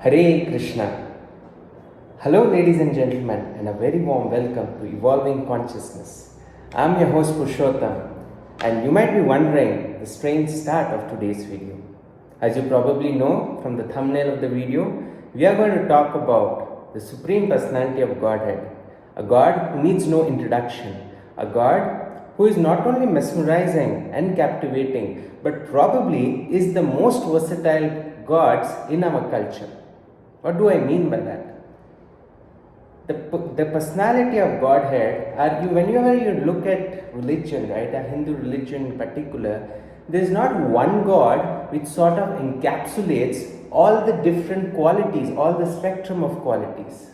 Hare Krishna. Hello, ladies and gentlemen, and a very warm welcome to Evolving Consciousness. I'm your host Purushottam, and you might be wondering the strange start of today's video. As you probably know from the thumbnail of the video, we are going to talk about the Supreme Personality of Godhead, a God who needs no introduction, a God who is not only mesmerizing and captivating, but probably is the most versatile gods in our culture. What do I mean by that? The personality of Godhead, whenever you look at religion, right, a Hindu religion in particular, there is not one God which sort of encapsulates all the different qualities, all the spectrum of qualities.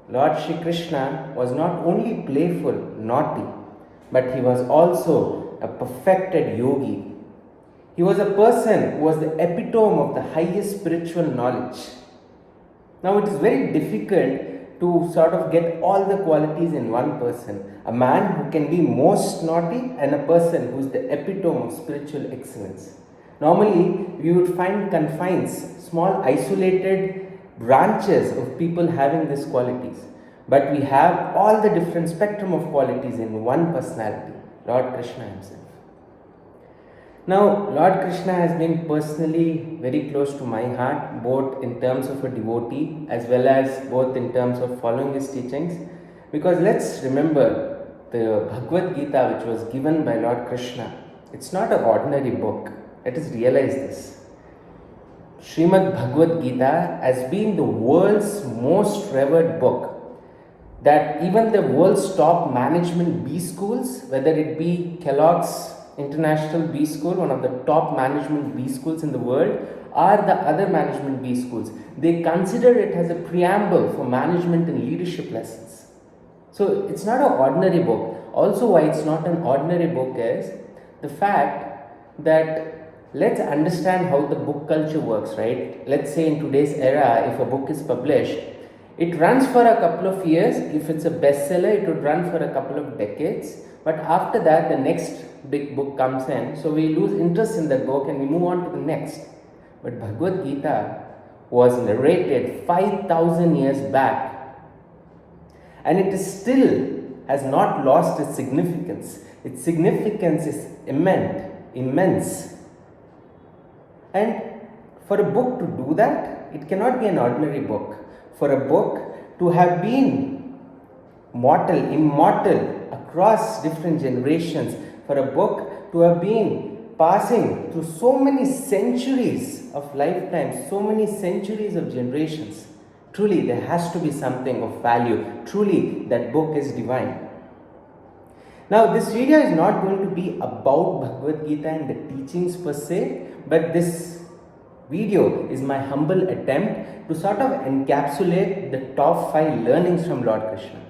Lord Shri Krishna was not only playful, naughty, but he was also a perfected yogi. He was a person who was the epitome of the highest spiritual knowledge. Now it is very difficult to sort of get all the qualities in one person. A man who can be most naughty and a person who is the epitome of spiritual excellence. Normally we would find confines, small isolated branches of people having these qualities. But we have all the different spectrum of qualities in one personality, Lord Krishna himself. Now, Lord Krishna has been personally very close to my heart, both in terms of a devotee as well as both in terms of following his teachings. Because let's remember the Bhagavad Gita, which was given by Lord Krishna. It's not an ordinary book. Let us realize this. Srimad Bhagavad Gita has been the world's most revered book. That even the world's top management B schools, whether it be Kellogg's International B School, one of the top management B schools in the world, or the other management B schools, they consider it as a preamble for management and leadership lessons. So it's not an ordinary book. Also, why it's not an ordinary book is the fact that let's understand how the book culture works, right? Let's say in today's era, if a book is published, it runs for a couple of years. If it's a bestseller, it would run for a couple of decades. But after that, the next big book comes in. So we lose interest in that book and we move on to the next. But Bhagavad Gita was narrated 5,000 years back. And it is still has not lost its significance. Its significance is immense. And for a book to do that, it cannot be an ordinary book. For a book to have been immortal across different generations, for a book to have been passing through so many centuries of lifetimes, so many centuries of generations, truly there has to be something of value. Truly that book is divine. Now this video is not going to be about Bhagavad Gita and the teachings per se, but this video is my humble attempt to sort of encapsulate the top 5 learnings from Lord Krishna.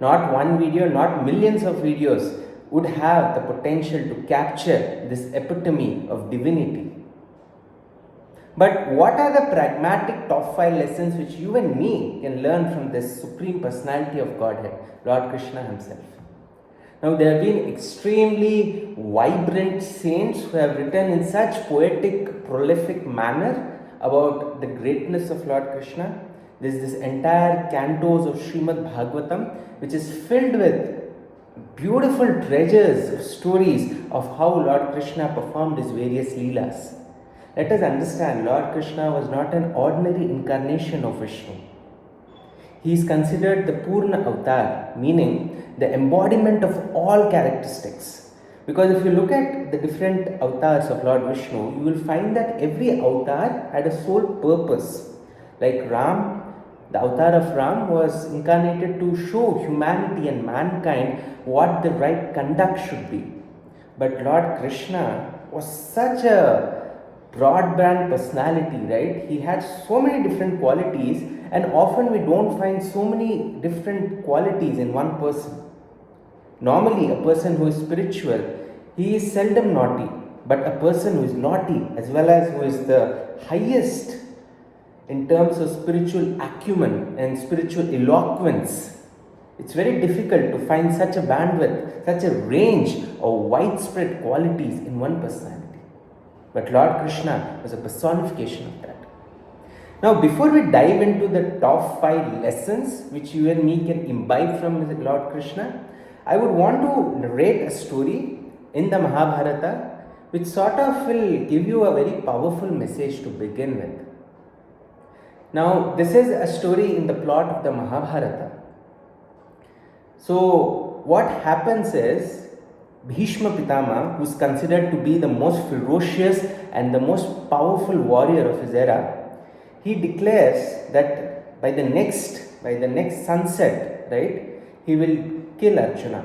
Not one video, not millions of videos would have the potential to capture this epitome of divinity. But what are the pragmatic top 5 lessons which you and me can learn from this Supreme Personality of Godhead, Lord Krishna himself? Now, there have been extremely vibrant saints who have written in such poetic, prolific manner about the greatness of Lord Krishna. There is this entire cantos of Srimad Bhagavatam, which is filled with beautiful treasures of stories of how Lord Krishna performed his various leelas. Let us understand, Lord Krishna was not an ordinary incarnation of Vishnu. He is considered the Purna Avatar, meaning the embodiment of all characteristics. Because if you look at the different avatars of Lord Vishnu, you will find that every avatar had a sole purpose. Like Ram, the avatar of Ram was incarnated to show humanity and mankind what the right conduct should be. But Lord Krishna was such a broadband personality, right? He had so many different qualities, and often we don't find so many different qualities in one person. Normally, a person who is spiritual, he is seldom naughty, but a person who is naughty as well as who is the highest in terms of spiritual acumen and spiritual eloquence, it's very difficult to find such a bandwidth, such a range of widespread qualities in one personality. But Lord Krishna was a personification of that. Now, before we dive into the top 5 lessons which you and me can imbibe from Lord Krishna, I would want to narrate a story in the Mahabharata which sort of will give you a very powerful message to begin with. Now, this is a story in the plot of the Mahabharata. So, what happens is Bhishma Pitama, who is considered to be the most ferocious and the most powerful warrior of his era, he declares that by the next sunset, right, he will kill Arjuna,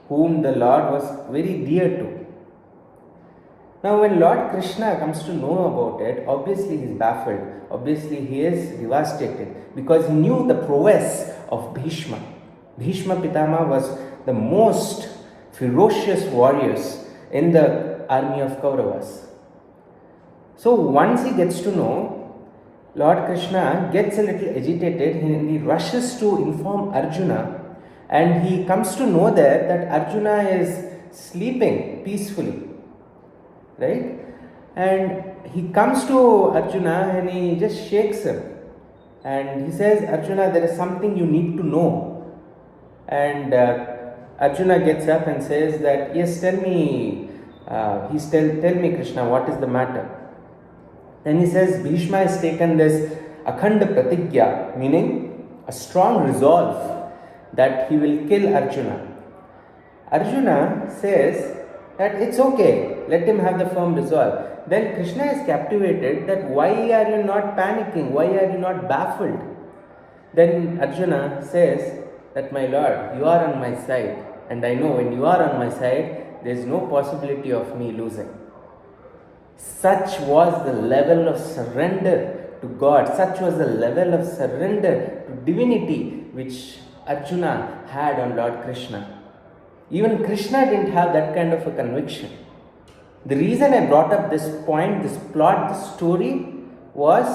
whom the Lord was very dear to. Now, when Lord Krishna comes to know about it, obviously he is baffled. Obviously, he is devastated because he knew the prowess of Bhishma. Bhishma Pitama was the most ferocious warriors in the army of Kauravas. So, once he gets to know, Lord Krishna gets a little agitated and he rushes to inform Arjuna, and he comes to know there that Arjuna is sleeping peacefully. Right? And he comes to Arjuna and he just shakes him. And he says, Arjuna, there is something you need to know. And Arjuna gets up and says that, yes, tell me, tell me Krishna, what is the matter? Then he says, Bhishma has taken this Akhanda Pratigya, meaning a strong resolve that he will kill Arjuna. Arjuna says that it's okay, let him have the firm resolve. Then Krishna is captivated that why are you not panicking, why are you not baffled? Then Arjuna says that my lord, you are on my side, and I know when you are on my side, there is no possibility of me losing. Such was the level of surrender to God, such was the level of surrender to divinity which Arjuna had on Lord Krishna. Even Krishna didn't have that kind of a conviction. The reason I brought up this point, this plot, this story was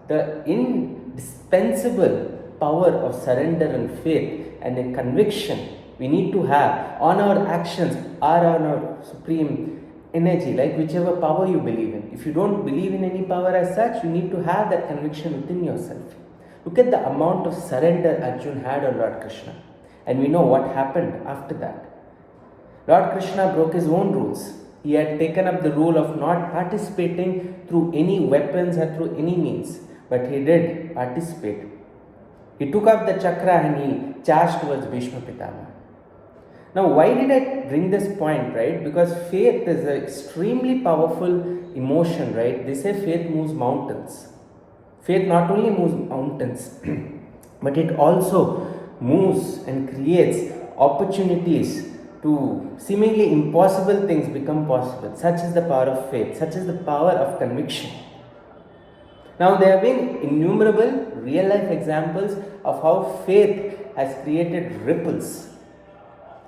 the indispensable power of surrender and faith and a conviction we need to have on our actions or on our supreme energy, like whichever power you believe in. If you don't believe in any power as such, you need to have that conviction within yourself. Look at the amount of surrender Arjuna had on Lord Krishna. And we know what happened after that. Lord Krishna broke his own rules. He had taken up the rule of not participating through any weapons or through any means, but he did participate. He took up the chakra and he charged towards Bhishma Pitama. Now, why did I bring this point, right? Because faith is an extremely powerful emotion, right? They say faith moves mountains. Faith not only moves mountains, but it also moves and creates opportunities to seemingly impossible things become possible. Such is the power of faith, such is the power of conviction. Now, there have been innumerable real life examples of how faith has created ripples.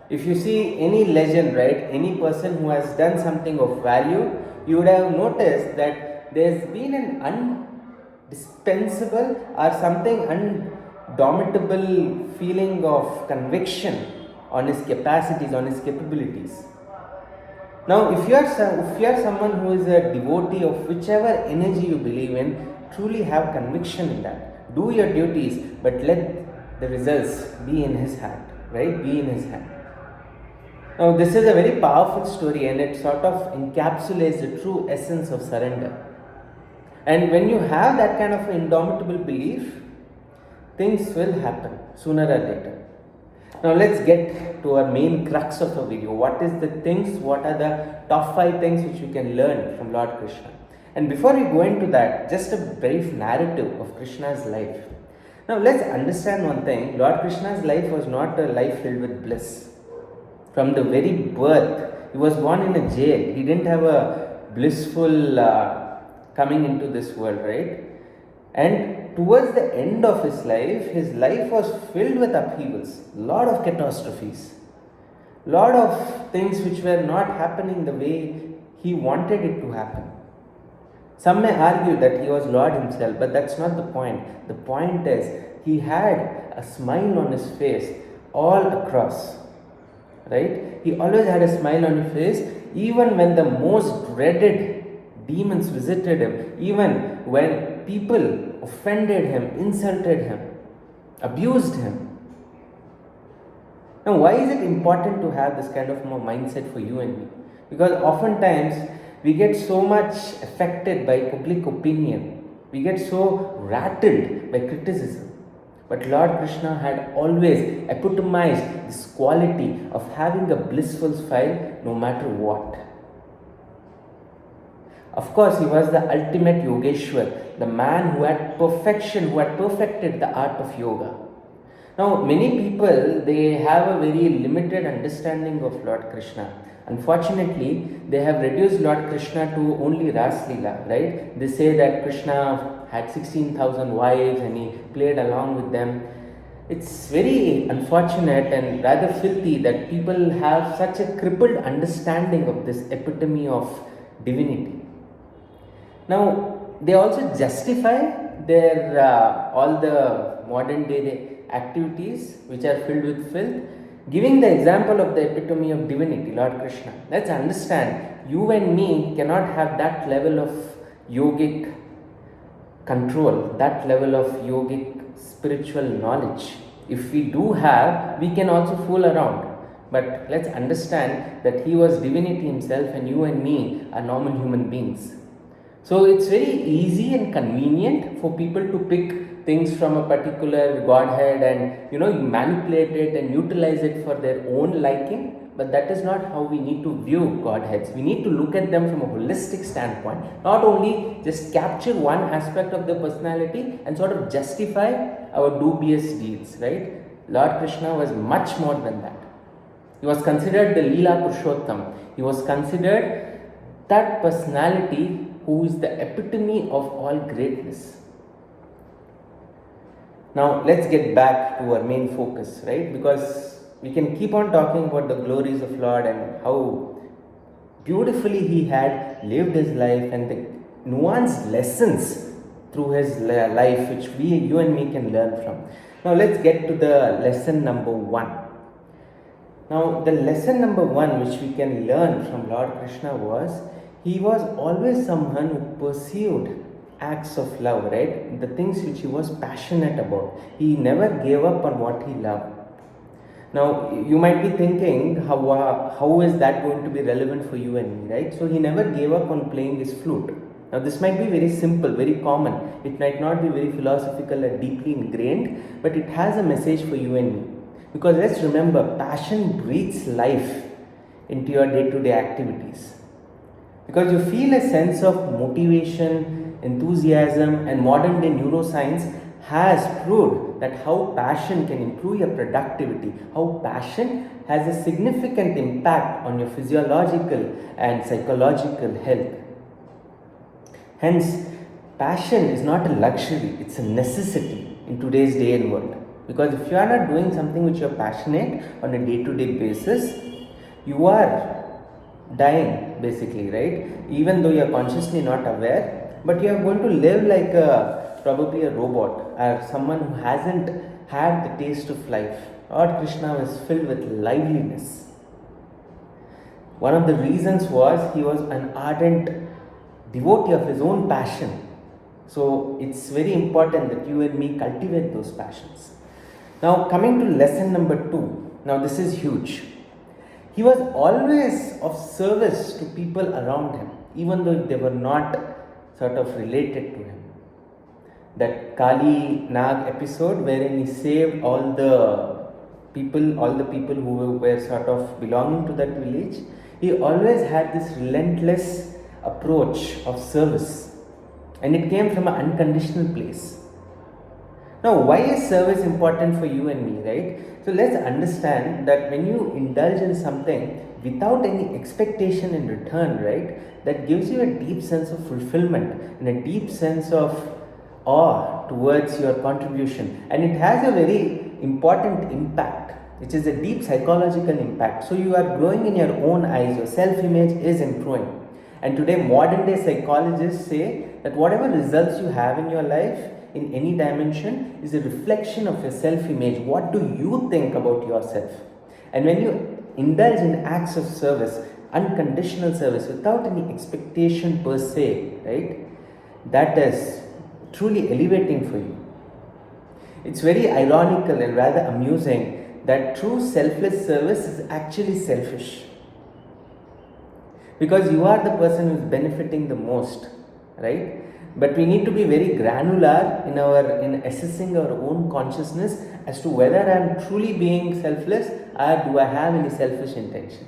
If you see any legend, right, any person who has done something of value, you would have noticed that there's been an undispensable or something undomitable feeling of conviction on his capacities, on his capabilities. Now, if you are someone who is a devotee of whichever energy you believe in, truly have conviction in that. Do your duties, but let the results be in his hand, right? Be in his hand. Now, this is a very powerful story and it sort of encapsulates the true essence of surrender. And when you have that kind of indomitable belief, things will happen sooner or later. Now, let's get to our main crux of the video. What are the top 5 things which you can learn from Lord Krishna? And before we go into that, just a brief narrative of Krishna's life. Now, let's understand one thing. Lord Krishna's life was not a life filled with bliss. From the very birth, he was born in a jail. He didn't have a blissful coming into this world, right? And towards the end of his life was filled with upheavals, lot of catastrophes, lot of things which were not happening the way he wanted it to happen. Some may argue that he was Lord himself, but that's not the point. The point is, he had a smile on his face all across. Right? He always had a smile on his face, even when the most dreaded demons visited him, even when But people offended him, insulted him, abused him. Now, why is it important to have this kind of mindset for you and me? Because oftentimes we get so much affected by public opinion, we get so rattled by criticism. But Lord Krishna had always epitomized this quality of having a blissful smile no matter what. Of course, he was the ultimate Yogeshwar, the man who had perfection, who had perfected the art of yoga. Now, many people, they have a very limited understanding of Lord Krishna. Unfortunately, they have reduced Lord Krishna to only Ras Leela, right? They say that Krishna had 16,000 wives and he played along with them. It's very unfortunate and rather filthy that people have such a crippled understanding of this epitome of divinity. Now, they also justify their all the modern day activities which are filled with filth, giving the example of the epitome of divinity, Lord Krishna. Let's understand, you and me cannot have that level of yogic control, that level of yogic spiritual knowledge. If we do have, we can also fool around. But let's understand that he was divinity himself and you and me are normal human beings. So it's very easy and convenient for people to pick things from a particular godhead and you manipulate it and utilize it for their own liking. But that is not how we need to view godheads. We need to look at them from a holistic standpoint, not only just capture one aspect of their personality and sort of justify our dubious deeds, right? Lord Krishna was much more than that. He was considered the Leela Purushottam. He was considered that personality who is the epitome of all greatness. Now let's get back to our main focus, right? Because we can keep on talking about the glories of Lord and how beautifully he had lived his life and the nuanced lessons through his life which you and me can learn from. Now let's get to the lesson number 1. Now the lesson number 1 which we can learn from Lord Krishna was he was always someone who pursued acts of love, right? The things which he was passionate about. He never gave up on what he loved. Now, you might be thinking, how is that going to be relevant for you and me, right? So, he never gave up on playing his flute. Now, this might be very simple, very common. It might not be very philosophical or deeply ingrained, but it has a message for you and me. Because let's remember, passion breathes life into your day-to-day activities. Because you feel a sense of motivation, enthusiasm, and modern day neuroscience has proved that how passion can improve your productivity, how passion has a significant impact on your physiological and psychological health. Hence, passion is not a luxury, it's a necessity in today's day and world. Because if you are not doing something which you are passionate on a day-to-day basis, you are dying basically, right? Even though you are consciously not aware, but you are going to live like probably a robot or someone who hasn't had the taste of life. Lord Krishna was filled with liveliness. One of the reasons was he was an ardent devotee of his own passion. So it's very important that you and me cultivate those passions. Now coming to lesson number 2. Now this is huge. He was always of service to people around him, even though they were not sort of related to him. That Kali Nag episode wherein he saved all the people who were sort of belonging to that village, he always had this relentless approach of service. And it came from an unconditional place. Now, why is service important for you and me, right? So let's understand that when you indulge in something without any expectation in return, right, that gives you a deep sense of fulfillment and a deep sense of awe towards your contribution. And it has a very important impact, which is a deep psychological impact. So you are growing in your own eyes, your self-image is improving. And today modern day psychologists say that whatever results you have in your life, in any dimension, is a reflection of your self-image. What do you think about yourself? And when you indulge in acts of service, unconditional service, without any expectation per se, right, that is truly elevating for you. It's very ironical and rather amusing that true selfless service is actually selfish, because you are the person who is benefiting the most, right? But we need to be very granular in assessing our own consciousness as to whether I am truly being selfless or do I have any selfish intention.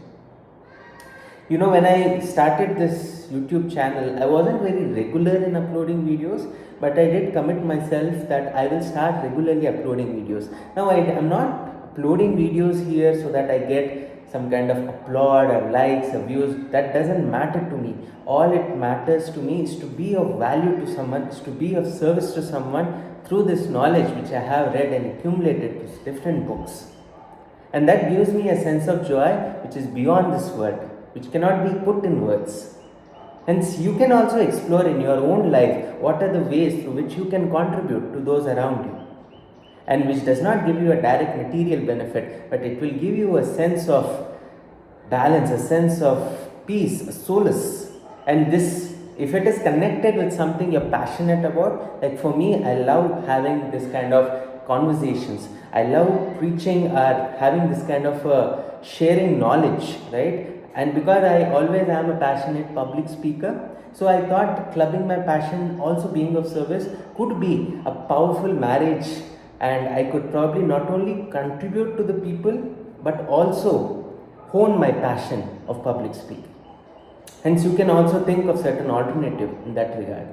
When I started this YouTube channel, I wasn't very regular in uploading videos, but I did commit myself that I will start regularly uploading videos. Now, I am not uploading videos here so that I get some kind of applaud or likes or views. That doesn't matter to me. All it matters to me is to be of value to someone, is to be of service to someone through this knowledge which I have read and accumulated to different books. And that gives me a sense of joy which is beyond this world, which cannot be put in words. Hence, you can also explore in your own life what are the ways through which you can contribute to those around you, and which does not give you a direct material benefit, but it will give you a sense of balance, a sense of peace, a solace. And this, if it is connected with something you're passionate about, like for me, I love having this kind of conversations. I love preaching or having this kind of sharing knowledge, right? And because I always am a passionate public speaker, so I thought clubbing my passion, also being of service, could be a powerful marriage, and I could probably not only contribute to the people but also hone my passion of public speaking. Hence, you can also think of certain alternative in that regard.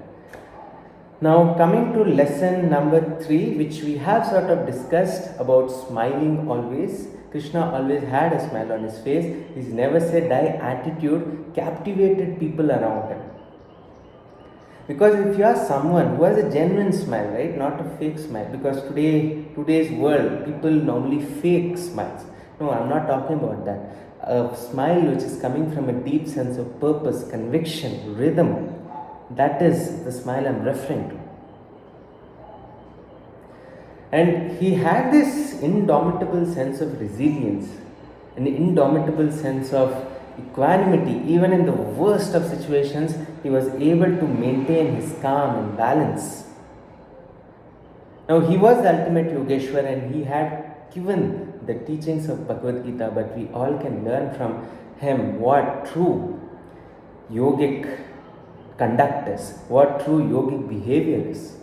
Now, coming to lesson number 3, which we have sort of discussed about smiling always. Krishna always had a smile on his face. His never say die attitude captivated people around him. Because if you are someone who has a genuine smile, right, not a fake smile, because today's world, people normally fake smiles. No, I'm not talking about that. A smile which is coming from a deep sense of purpose, conviction, rhythm, that is the smile I'm referring to. And he had this indomitable sense of resilience, an indomitable sense of equanimity. Even in the worst of situations, he was able to maintain his calm and balance. Now, he was the ultimate Yogeshwar, and he had given the teachings of Bhagavad Gita, but we all can learn from him what true yogic conduct is, what true yogic behavior is.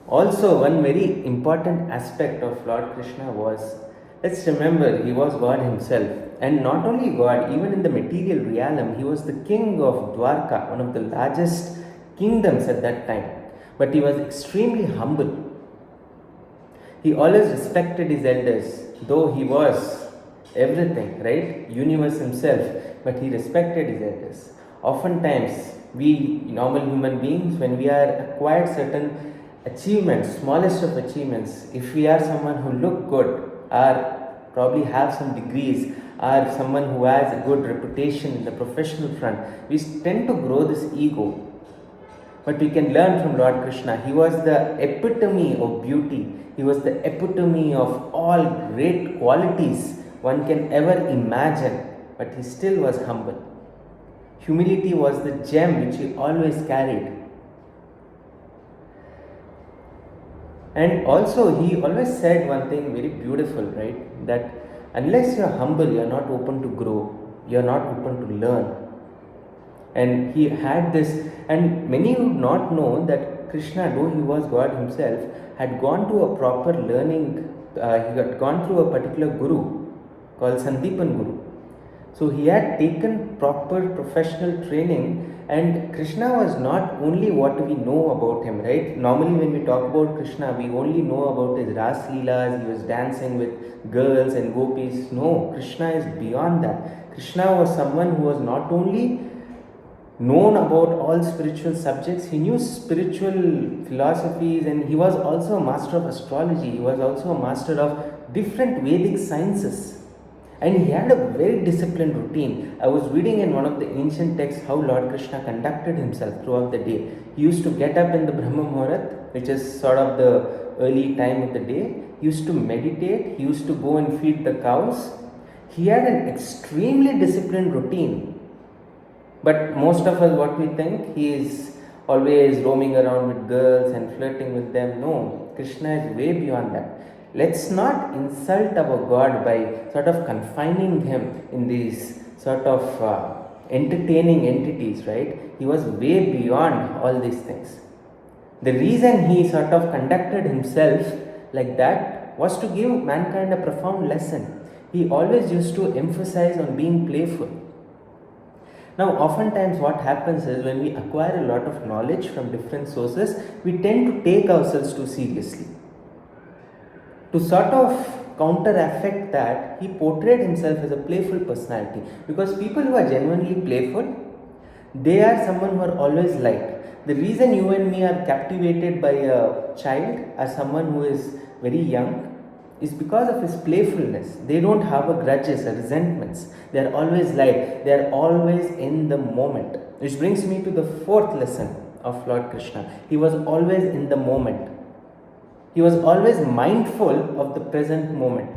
Also, one very important aspect of Lord Krishna was, let's remember, he was God himself. And not only God, even in the material realm, he was the king of Dwarka, one of the largest kingdoms at that time. But he was extremely humble. He always respected his elders, though he was everything, right? Universe himself, but he respected his elders. Oftentimes, we normal human beings, when we are acquired certain achievements, smallest of achievements, if we are someone who look good or probably have some degrees or someone who has a good reputation in the professional front, we tend to grow this ego. But we can learn from Lord Krishna. He was the epitome of beauty. He was the epitome of all great qualities one can ever imagine, but he still was humble. Humility was the gem which he always carried. And also, he always said one thing very beautiful, right? That unless you are humble, you are not open to grow, you are not open to learn. And he had this, and many would not know that Krishna, though he was God himself, had gone to a proper learning, he had gone through a particular guru called Sandipan Guru. So he had taken proper professional training, and Krishna was not only what we know about him, right? Normally when we talk about Krishna, we only know about his Ras Leelas, he was dancing with girls and gopis. No, Krishna is beyond that. Krishna was someone who was not only known about all spiritual subjects, he knew spiritual philosophies, and he was also a master of astrology, he was also a master of different Vedic sciences. And he had a very disciplined routine. I was reading in one of the ancient texts how Lord Krishna conducted himself throughout the day. He used to get up in the Brahma Muhurat, which is sort of the early time of the day. He used to meditate. He used to go and feed the cows. He had an extremely disciplined routine. But most of us, what we think, he is always roaming around with girls and flirting with them. No, Krishna is way beyond that. Let's not insult our God by sort of confining him in these sort of entertaining entities, right? He was way beyond all these things. The reason he sort of conducted himself like that was to give mankind a profound lesson. He always used to emphasize on being playful. Now, oftentimes, what happens is when we acquire a lot of knowledge from different sources, we tend to take ourselves too seriously. To sort of counter-affect that, he portrayed himself as a playful personality, because people who are genuinely playful, they are someone who are always light. The reason you and me are captivated by a child as someone who is very young is because of his playfulness. They don't harbor grudges or resentments. They are always light. They are always in the moment. Which brings me to the fourth lesson of Lord Krishna. He was always in the moment. He was always mindful of the present moment.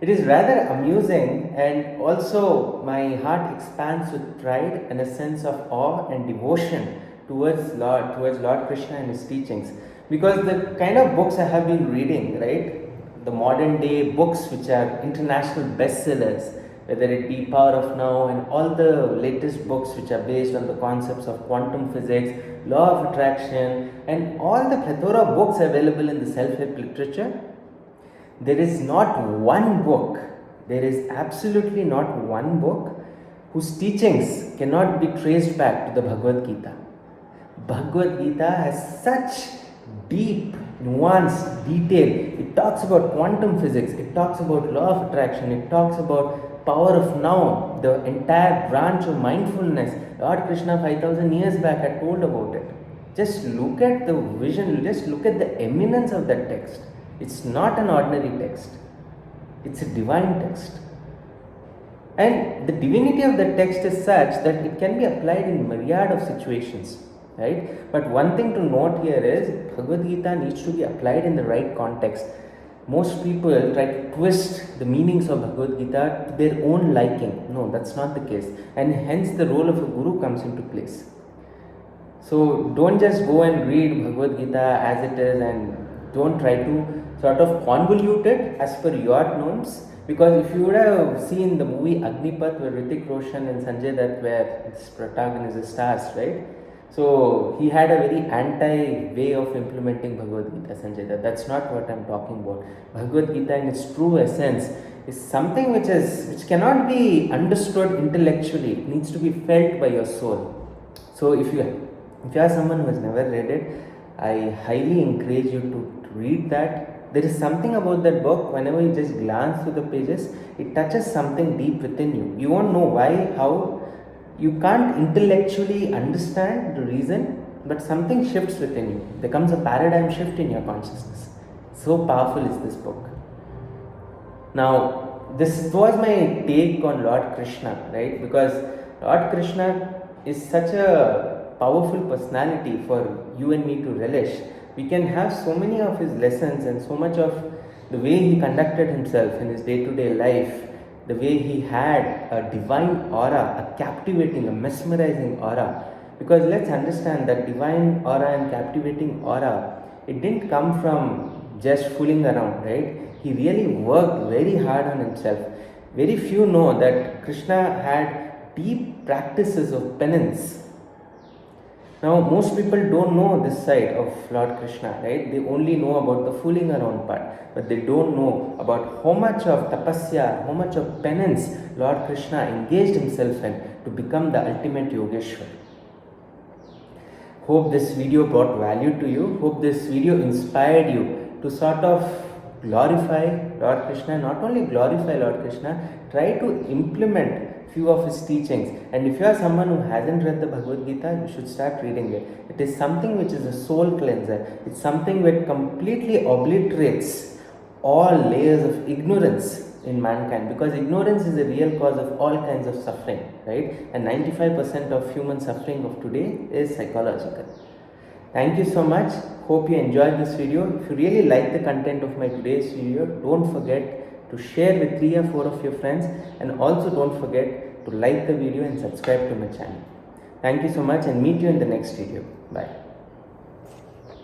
It is rather amusing, and also my heart expands with pride and a sense of awe and devotion towards Lord Krishna and his teachings. Because the kind of books I have been reading, right, the modern day books which are international bestsellers, whether it be Power of Now and all the latest books which are based on the concepts of quantum physics, law of attraction, and all the plethora of books available in the self-help literature, there is not one book, there is absolutely not one book whose teachings cannot be traced back to the Bhagavad Gita. Bhagavad Gita has such deep, nuanced detail. It talks about quantum physics, it talks about law of attraction, it talks about power of now, the entire branch of mindfulness. Lord Krishna 5000 years back had told about it. Just look at the vision, just look at the eminence of that text. It's not an ordinary text, it's a divine text. And the divinity of the text is such that it can be applied in myriad of situations, right? But one thing to note here is Bhagavad Gita needs to be applied in the right context. Most people try to twist the meanings of Bhagavad Gita to their own liking. No, that's not the case. And hence the role of a guru comes into place. So don't just go and read Bhagavad Gita as it is, and don't try to sort of convolute it as per your norms. Because if you would have seen the movie Agnipath, where Hrithik Roshan and Sanjay Dutt were its protagonists, the stars, right? So he had a very anti way of implementing Bhagavad Gita, Sanjay Dutt. That's not what I'm talking about. Bhagavad Gita in its true essence is something which cannot be understood intellectually. It needs to be felt by your soul. So if you are someone who has never read it, I highly encourage you to read that. There is something about that book, whenever you just glance through the pages, it touches something deep within you. You won't know why, how, you can't intellectually understand the reason, but something shifts within you. There comes a paradigm shift in your consciousness. So powerful is this book. Now, this was my take on Lord Krishna, right? Because Lord Krishna is such a powerful personality for you and me to relish. We can have so many of his lessons and so much of the way he conducted himself in his day-to-day life, the way he had a divine aura, a captivating, a mesmerizing aura. Because let's understand that divine aura and captivating aura, it didn't come from just fooling around, right? He really worked very hard on himself. Very few know that Krishna had deep practices of penance. Now, most people don't know this side of Lord Krishna, right? They only know about the fooling around part, but they don't know about how much of tapasya, how much of penance Lord Krishna engaged himself in to become the ultimate Yogeshwar. Hope this video brought value to you. Hope this video inspired you to sort of glorify Lord Krishna. Not only glorify Lord Krishna, try to implement few of his teachings. And if you are someone who hasn't read the Bhagavad Gita, you should start reading it. It is something which is a soul cleanser. It's something which completely obliterates all layers of ignorance in mankind, because ignorance is the real cause of all kinds of suffering, right? And 95% of human suffering of today is psychological. Thank you so much. Hope you enjoyed this video. If you really like the content of my today's video, don't forget to share with 3 or 4 of your friends, and also don't forget to like the video and subscribe to my channel. Thank you so much and meet you in the next video. Bye.